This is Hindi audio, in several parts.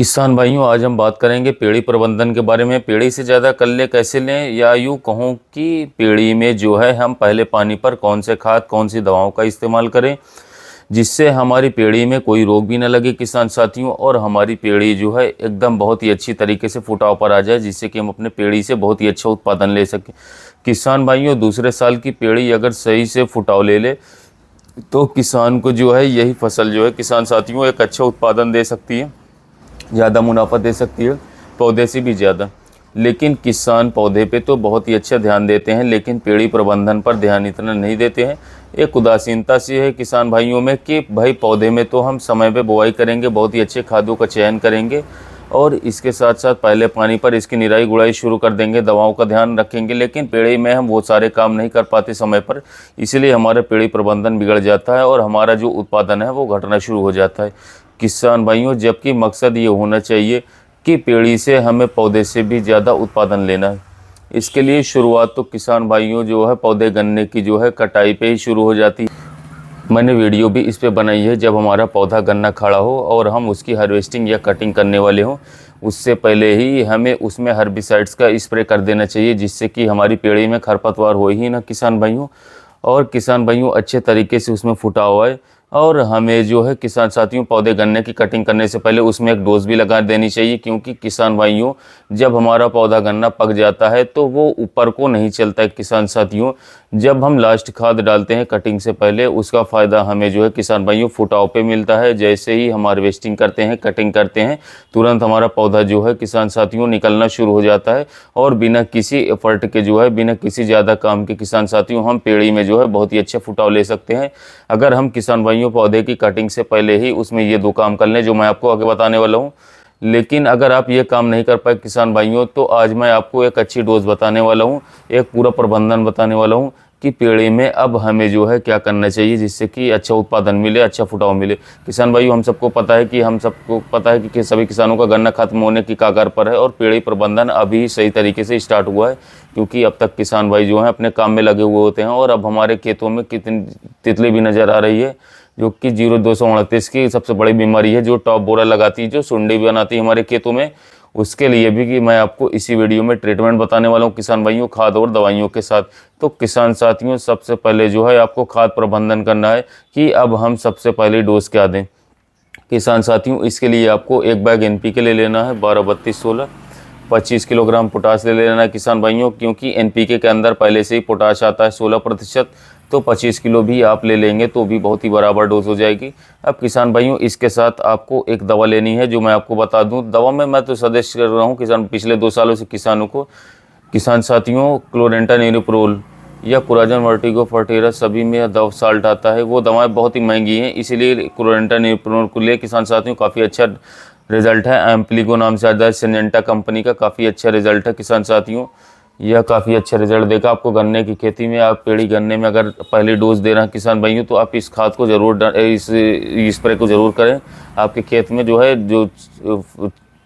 किसान भाइयों, आज हम बात करेंगे पेड़ी प्रबंधन के बारे में। पेड़ी से ज़्यादा कल्ले कैसे लें, या यूँ कहूँ कि पेड़ी में जो है हम पहले पानी पर कौन से खाद कौन सी दवाओं का इस्तेमाल करें जिससे हमारी पेड़ी में कोई रोग भी ना लगे किसान साथियों, और हमारी पेड़ी जो है एकदम बहुत ही अच्छी तरीके से फुटाव पर आ जाए, जिससे कि हम अपने पेड़ी से बहुत ही अच्छा उत्पादन ले सकें। किसान भाइयों, दूसरे साल की पेड़ी अगर सही से फुटाव ले ले तो किसान को जो है यही फसल जो है किसान साथियों एक अच्छा उत्पादन दे सकती है, ज़्यादा मुनाफा दे सकती है, पौधे से भी ज़्यादा। लेकिन किसान पौधे पे तो बहुत ही अच्छा ध्यान देते हैं, लेकिन पेड़ी प्रबंधन पर ध्यान इतना नहीं देते हैं। एक उदासीनता सी है किसान भाइयों में कि भाई पौधे में तो हम समय पे बुआई करेंगे, बहुत ही अच्छे खादों का चयन करेंगे और इसके साथ साथ पहले पानी पर इसकी निराई गुड़ाई शुरू कर देंगे, दवाओं का ध्यान रखेंगे, लेकिन पेड़ी में हम वो सारे काम नहीं कर पाते समय पर। इसलिए हमारा पेड़ी प्रबंधन बिगड़ जाता है और हमारा जो उत्पादन है वो घटना शुरू हो जाता है किसान भाइयों। जबकि मकसद ये होना चाहिए कि पेड़ी से हमें पौधे से भी ज़्यादा उत्पादन लेना है। इसके लिए शुरुआत तो किसान भाइयों जो है पौधे गन्ने की जो है कटाई पे ही शुरू हो जाती है। मैंने वीडियो भी इस पे बनाई है, जब हमारा पौधा गन्ना खड़ा हो और हम उसकी हार्वेस्टिंग या कटिंग करने वाले हों, उससे पहले ही हमें उसमें हर्बिसाइड्स का स्प्रे कर देना चाहिए, जिससे कि हमारी पेड़ी में खरपतवार हो ही ना किसान भाइयों, और किसान भाइयों अच्छे तरीके से उसमें फुटाव आए। और हमें जो है किसान साथियों पौधे गन्ने की कटिंग करने से पहले उसमें एक डोज भी लगा देनी चाहिए, क्योंकि किसान भाइयों जब हमारा पौधा गन्ना पक जाता है तो वो ऊपर को नहीं चलता है किसान साथियों। जब हम लास्ट खाद डालते हैं कटिंग से पहले, उसका फ़ायदा हमें जो है किसान भाइयों फुटाव पे मिलता है। जैसे ही हम हार्वेस्टिंग करते हैं, कटिंग करते हैं, तुरंत हमारा पौधा जो है किसान साथियों निकलना शुरू हो जाता है, और बिना किसी एफर्ट के जो है, बिना किसी ज़्यादा काम के किसान साथियों हम पेड़ी में जो है बहुत ही अच्छा फुटाव ले सकते हैं, अगर हम किसान भाइयों पौधे की कटिंग से पहले ही उसमें ये 2 काम कर लें जो मैं आपको आगे बताने वाला हूँ। लेकिन अगर आप ये काम नहीं कर पाए किसान भाइयों, तो आज मैं आपको एक अच्छी डोज बताने वाला हूँ, एक पूरा प्रबंधन बताने वाला हूँ कि पेड़ी में अब हमें जो है क्या करना चाहिए जिससे कि अच्छा उत्पादन मिले, अच्छा फुटाव मिले। किसान भाइयों, हम सबको पता है कि सभी किसानों का गन्ना खत्म होने की कगार पर है, और पेड़ी प्रबंधन अभी सही तरीके से स्टार्ट हुआ है, क्योंकि अब तक किसान भाई जो हैं अपने काम में लगे हुए होते हैं। और अब हमारे खेतों में कितनी तितली भी नज़र आ रही है, जो कि 0229 की सबसे बड़ी बीमारी है, जो टॉप बोरा लगाती है, जो सुंडी भी बनाती है हमारे खेतों में। उसके लिए भी कि मैं आपको इसी वीडियो में ट्रीटमेंट बताने वाला हूँ किसान भाइयों, खाद और दवाइयों के साथ। तो किसान साथियों, सबसे पहले जो है आपको खाद प्रबंधन करना है कि अब हम सबसे पहले डोज क्या दें किसान साथियों। इसके लिए आपको 1 बैग NPK ले लेना है 12-32-16, 25 किलोग्राम पोटाश ले लेना है किसान भाइयों, क्योंकि NPK के अंदर पहले से ही पोटाश आता है 16%, तो 25 किलो भी आप ले लेंगे तो भी बहुत ही बराबर डोज हो जाएगी। अब किसान भाइयों, इसके साथ आपको एक दवा लेनी है, जो मैं आपको बता दूं। दवा में मैं तो सजेस्ट कर रहा हूं किसान, पिछले 2 सालों से किसानों को, किसान साथियों, क्लोरेंटानिलिप्रोल या कोराजन वर्टिगो फर्टेरा सभी में दवा साल्ट आता है। वो दवाएं बहुत ही महंगी हैं, इसीलिए क्लोरेंटानिलिप्रोल को ले किसान साथियों काफ़ी अच्छा रिजल्ट है। एम्प्लीगो नाम से आता है, सिनेंटा कंपनी का, काफ़ी अच्छा रिजल्ट है किसान साथियों। यह काफ़ी अच्छा रिजल्ट देगा आपको गन्ने की खेती में। आप पेड़ी गन्ने में अगर पहली डोज दे रहे हैं किसान भाइयों, तो आप इस खाद को ज़रूर, इस स्प्रे को ज़रूर करें। आपके खेत में जो है जो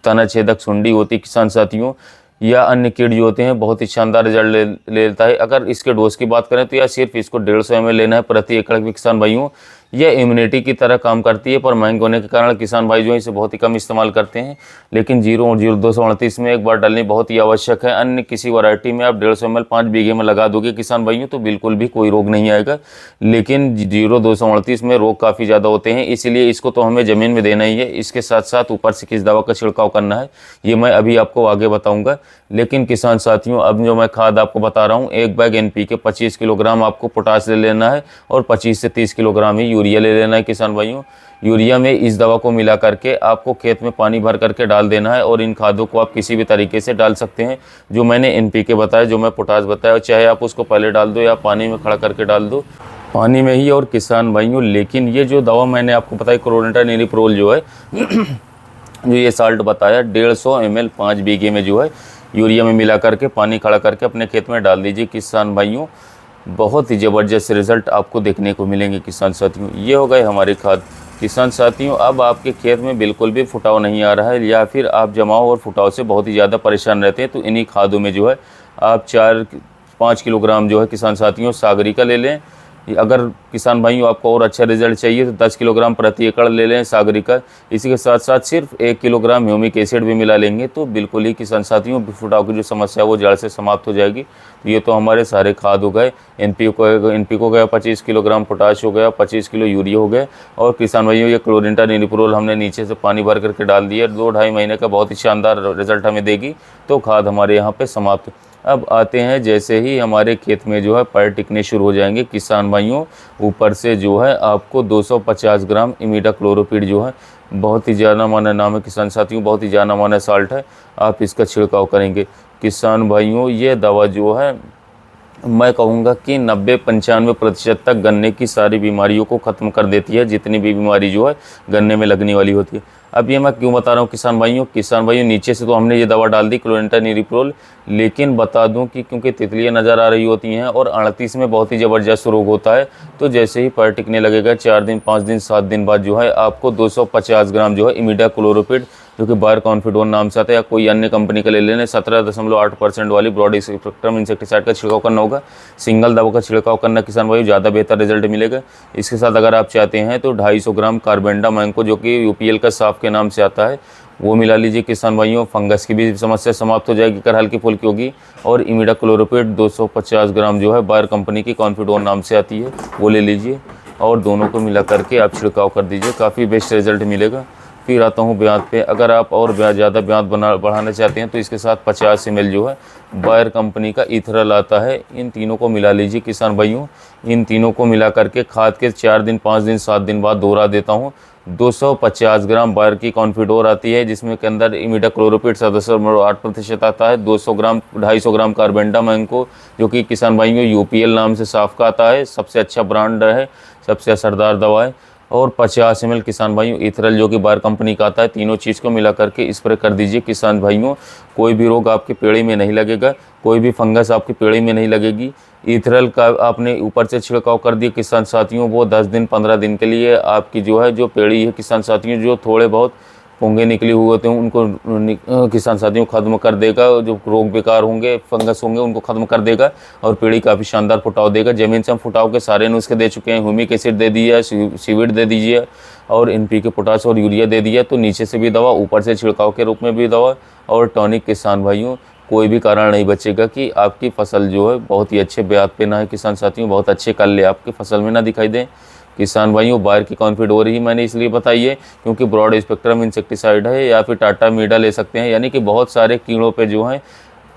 तना छेदक सुंडी होती है किसान साथियों, या अन्य कीट जो होते हैं, बहुत ही शानदार रिजल्ट ले लेता है। अगर इसके डोज की बात करें तो यह सिर्फ इसको 150 ml लेना है प्रति एकड़ में किसान भाइयों। यह इम्यूनिटी की तरह काम करती है, पर महंगे होने के कारण किसान भाई जो है इसे बहुत ही कम इस्तेमाल करते हैं। लेकिन 0229 में एक बार डालनी बहुत ही आवश्यक है। अन्य किसी वैरायटी में आप 150 ml 5 बीघे में लगा दोगे किसान भाइयों, तो बिल्कुल भी कोई रोग नहीं आएगा। लेकिन 0229 में रोग काफ़ी ज़्यादा होते हैं, इसीलिए इसको तो हमें ज़मीन में देना ही है। इसके साथ साथ ऊपर से किस दवा का छिड़काव करना है, ये मैं अभी आपको आगे बताऊँगा। लेकिन किसान साथियों, अब जो मैं खाद आपको बता रहा हूँ, 1 बैग NPK, 25 किलोग्राम आपको पोटाश ले लेना है, और 25 से 30 किलोग्राम ही यूरिया ले लेना है किसान भाइयों। यूरिया में इस दवा को मिला करके आपको खेत में पानी भर करके डाल देना है, और इन खादों को आप किसी भी तरीके से डाल सकते हैं। जो मैंने NPK बताया, जो मैं पोटाश बताया, चाहे आप उसको पहले डाल दो या पानी में खड़ा करके डाल दो, पानी में ही। और किसान भाइयों, लेकिन ये जो दवा मैंने आपको बताई क्लोरेंटानिलिप्रोल जो है जो ये साल्ट बताया, 150 ml 5 बीघे में जो है यूरिया में मिला करके पानी खड़ा करके अपने खेत में डाल दीजिए किसान भाइयों। बहुत ही ज़बरदस्त रिज़ल्ट आपको देखने को मिलेंगे किसान साथियों। ये हो गए हमारे खाद किसान साथियों। अब आपके खेत में बिल्कुल भी फुटाव नहीं आ रहा है, या फिर आप जमाव और फुटाव से बहुत ही ज़्यादा परेशान रहते हैं, तो इन्हीं खादों में जो है आप 4-5 किलोग्राम जो है किसान साथियों सागरी का ले लें, अगर किसान भाइयों आपको और अच्छा रिजल्ट चाहिए तो 10 किलोग्राम प्रति एकड़ ले लें सागरिका। इसी के साथ साथ सिर्फ 1 किलोग्राम ह्यूमिक एसिड भी मिला लेंगे तो बिल्कुल ही किसान साथियों फुटाव की जो समस्या है वो जड़ से समाप्त हो जाएगी। तो ये तो हमारे सारे खाद हो गए। NPK हो गया 25 किलोग्राम, पोटाश हो गया 25 किलो, यूरिया हो गया। और किसान भाइयों ये क्लोरिंटा निरिप्रोल हमने नीचे से पानी भर करके डाल दिया, 2-2.5 महीने का बहुत ही शानदार रिजल्ट हमें देगी। तो खाद हमारे यहाँ पे समाप्त। अब आते हैं जैसे ही हमारे खेत में जो है पैर टिकने शुरू हो जाएंगे किसान भाइयों, ऊपर से जो है आपको 250 ग्राम इमिडाक्लोरोपिड जो है बहुत ही जाना माना नाम है किसान साथियों, बहुत ही जाना माना साल्ट है, आप इसका छिड़काव करेंगे। किसान भाइयों ये दवा जो है मैं कहूँगा कि 90-95% तक गन्ने की सारी बीमारियों को ख़त्म कर देती है, जितनी भी बीमारी जो है गन्ने में लगने वाली होती है। अब ये मैं क्यों बता रहा हूँ किसान भाइयों नीचे से तो हमने ये दवा डाल दी क्लोरिंटा निरिप्रोल, लेकिन बता दूं कि क्योंकि तितलियाँ नज़र आ रही होती हैं और 38 में बहुत ही ज़बरदस्त रोग होता है, तो जैसे ही पैर टिकने लगेगा 4 दिन 5 दिन 7 दिन बाद जो है आपको 250 ग्राम जो है इमिडाक्लोरोपिड जो कि बायर कॉन्फिडोन नाम से आता है या कोई अन्य कंपनी का ले लेने, 17.8% वाली ब्रॉड स्पेक्ट्रम इंसेक्टिसाइड का छिड़काव करना होगा। सिंगल दवा का छिड़काव करना किसान भाई ज़्यादा बेहतर रिजल्ट मिलेगा। इसके साथ अगर आप चाहते हैं तो 250 ग्राम कार्बेंडा मैंको जो कि UPL का साफ के नाम से आता है वो मिला लीजिए किसान भाइयों। फंगस की भी समस्या समाप्त हो जाएगी, कर हल्की फुल्की होगी। और इमिडाक्लोरोपिड 250 ग्राम जो है बायर कंपनी की कॉन्फिडोन नाम से आती है वो ले लीजिए और दोनों को मिला करके आप छिड़काव कर दीजिए, काफ़ी बेस्ट रिजल्ट मिलेगा। फिर आता हूँ ब्याज पे। अगर आप और ज़्यादा ब्याज बढ़ाना चाहते हैं तो इसके साथ 50 ml जो है बायर कंपनी का इथरल आता है, इन तीनों को मिला लीजिए किसान भाइयों। इन तीनों को मिला करके खाद के 4 दिन 5 दिन 7 दिन बाद दोहरा देता हूँ। 250 ग्राम बायर की कॉन्फिडोर आती है जिसमें के अंदर इमिडाक्लोरोपिड 7.8% आता है। 250 ग्राम कार्बेंडा मैंको जो कि किसान भाइयों UPL नाम से साफ का आता है, सबसे अच्छा ब्रांड है, सबसे असरदार दवा है। और 50 ml किसान भाइयों इथरल जो कि बायर कंपनी का आता है। तीनों चीज़ को मिला करके स्प्रे कर दीजिए किसान भाइयों। कोई भी रोग आपके पेड़ में नहीं लगेगा, कोई भी फंगस आपके पेड़ में नहीं लगेगी। इथरल का आपने ऊपर से छिड़काव कर दिया किसान साथियों, वो 10 दिन 15 दिन के लिए आपकी जो है जो पेड़ी है किसान साथियों, जो थोड़े बहुत पोंगे निकले हुए होते हैं उनको किसान साथियों ख़त्म कर देगा। जो रोग बेकार होंगे फंगस होंगे उनको ख़त्म कर देगा और पेड़ी काफ़ी शानदार फुटाव देगा। ज़मीन से हम फुटाव के सारे नुस्खे दे चुके हैं। ह्यूमिक एसिड दे दिया, सीविड दे दीजिए और NPK पोटाश और यूरिया दे दिया। तो नीचे से भी दवा, ऊपर से छिड़काव के रूप में भी दवा और टॉनिक। किसान भाइयों कोई भी कारण नहीं बचेगा कि आपकी फसल जो है बहुत ही अच्छे ब्याज पे ना है किसान साथियों, बहुत अच्छे कल्ले आपकी फसल में ना दिखाई दें। किसान भाइयों बायर की कॉन्फिडोर ही मैंने इसलिए बताई है क्योंकि ब्रॉड स्पेक्ट्रम इंसेक्टिसाइड है, या फिर टाटा मीडा ले सकते हैं, यानी कि बहुत सारे कीड़ों पे जो है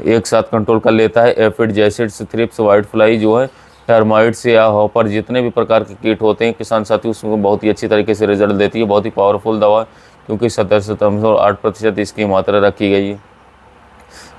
एक साथ कंट्रोल कर लेता है। Aphid, jassids, thrips, white fly जो है, टर्माइट्स या हॉपर, जितने भी प्रकार के कीट होते हैं किसान साथियों उसमें बहुत ही अच्छी तरीके से रिजल्ट देती है। बहुत ही पावरफुल दवा क्योंकि 17.8% इसकी मात्रा रखी गई है।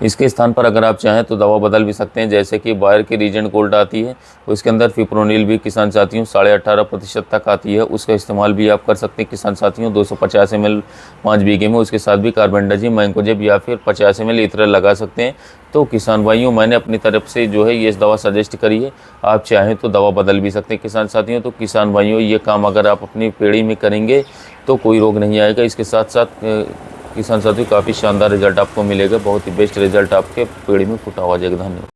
इसके स्थान पर अगर आप चाहें तो दवा बदल भी सकते हैं, जैसे कि बायर की रीजेंट गोल्ड आती है उसके अंदर फिप्रोनिल भी किसान साथियों 18.5% तक आती है, उसका इस्तेमाल भी आप कर सकते हैं किसान साथियों। 250 ml 5 बीघे में, उसके साथ भी कार्बेंडाजिम, मैंकोजेब या फिर 50 ml इथरल लगा सकते हैं। तो किसान भाइयों मैंने अपनी तरफ से जो है ये दवा सजेस्ट करी है, आप चाहें तो दवा बदल भी सकते हैं किसान साथियों। तो किसान भाइयों ये काम अगर आप अपनी पेड़ी में करेंगे तो कोई रोग नहीं आएगा। इसके साथ साथ किसान साथियों काफ़ी शानदार रिजल्ट आपको मिलेगा, बहुत ही बेस्ट रिजल्ट आपके पेड़ में फुटा हुआ जाएगा। धन्यवाद।